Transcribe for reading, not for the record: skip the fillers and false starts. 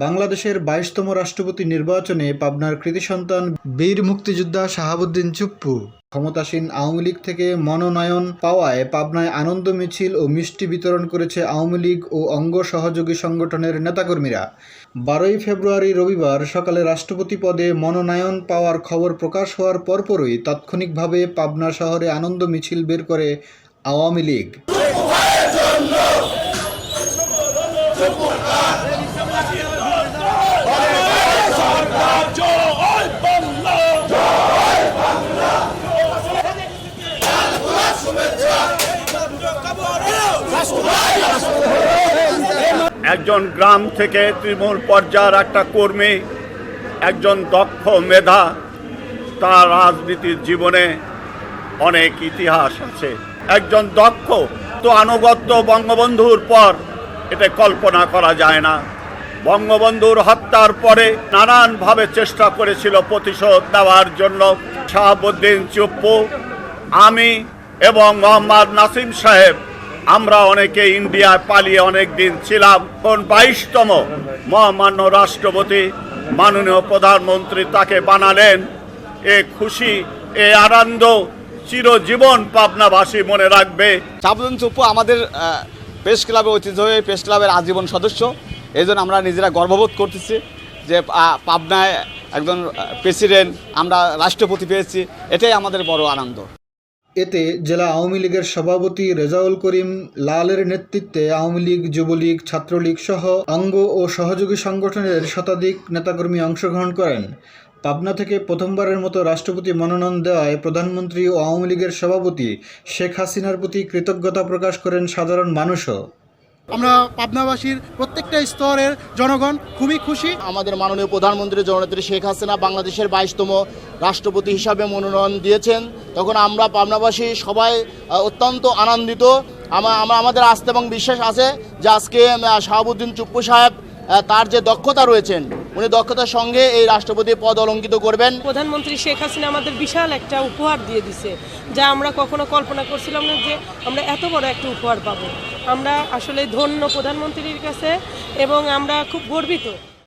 বাংলাদেশের ২২তম রাষ্ট্রপতি নির্বাচনে পাবনার কৃতি সন্তান বীর মুক্তিযোদ্ধা শাহাবুদ্দিন চুপ্পু ক্ষমতাসীন আওয়ামী লীগ থেকে মনোনয়ন পাওয়ায় পাবনায় আনন্দ মিছিল ও মিষ্টি বিতরণ করেছে আওয়ামী লীগ ও অঙ্গ সহযোগী সংগঠনের নেতাকর্মীরা। ১২ই ফেব্রুয়ারি রবিবার সকালে রাষ্ট্রপতি পদে মনোনয়ন পাওয়ার খবর প্রকাশ হওয়ার পরপরই তাৎক্ষণিকভাবে পাবনা শহরে আনন্দ মিছিল বের করে আওয়ামী লীগ। একজন গ্রাম থেকে তৃণমূল পর্যায়ের একটা কর্মী, একজন দক্ষ মেধা, তার রাজনীতির জীবনে অনেক ইতিহাস আছে। একজন দক্ষ তো আনুগত্য বঙ্গবন্ধুর পর এটা কল্পনা করা যায় না। বঙ্গবন্ধুর হত্যার পরে নানানভাবে চেষ্টা করেছিল প্রতিশোধ দেওয়ার জন্য। শাহাবুদ্দিন চুপ্পু, আমি এবং মোহাম্মদ নাসিম সাহেব আমরা অনেকে ইন্ডিয়ায় পালিয়ে অনেক দিন ছিলাম। ২২তম মহামান্য রাষ্ট্রপতি মাননীয় প্রধানমন্ত্রী তাকে বানালেন। এ খুশি, এ আনন্দ চিরজীবন পাবনাবাসী মনে রাখবে। শাহাবুদ্দিন চুপ্পু আমাদের প্রেস ক্লাবের ঐতিহ্যবাহী প্রেস ক্লাবের আজীবন সদস্য। এই জন্য আমরা নিজেরা গর্ববোধ করতেছি যে পাবনায় একজন প্রেসিডেন্ট, আমরা রাষ্ট্রপতি পেয়েছি, এটাই আমাদের বড় আনন্দ। এতে জেলা আওয়ামী লীগের সভাপতি রেজাউল করিম লালের নেতৃত্বে আওয়ামী লীগ, যুবলীগ, ছাত্রলীগ সহ অঙ্গ ও সহযোগী সংগঠনের শতাধিক নেতাকর্মী অংশগ্রহণ করেন। পাবনা থেকে প্রথমবারের মতো রাষ্ট্রপতি মনোনয়ন দেওয়ায় প্রধানমন্ত্রী ও আওয়ামী লীগের সভাপতি শেখ হাসিনার প্রতি কৃতজ্ঞতা প্রকাশ করেন সাধারণ মানুষও। আমরা পাবনাবাসীর প্রত্যেকটা স্তরের জনগণ খুবই খুশি। আমাদের মাননীয় প্রধানমন্ত্রী জননেত্রী শেখ হাসিনা বাংলাদেশের ২২তম রাষ্ট্রপতি হিসাবে মনোনয়ন দিয়েছেন, তখন আমরা পাবনাবাসী সবাই অত্যন্ত আনন্দিত। আমাদের আস্থা এবং বিশ্বাস আছে যে আজকে শাহাবুদ্দিন চুপ্পু সাহেব তার যে দক্ষতা রয়েছেন, উনি দক্ষতার সঙ্গে এই রাষ্ট্রপতি পদ অলঙ্কিত করবেন। প্রধানমন্ত্রী শেখ হাসিনা আমাদের বিশাল একটা উপহার দিয়ে দিছে, যা আমরা কখনো কল্পনা করছিলাম না যে আমরা এত বড় একটা উপহার পাবো। আমরা আসলে ধন্য প্রধানমন্ত্রীর কাছে এবং আমরা খুব গর্বিত।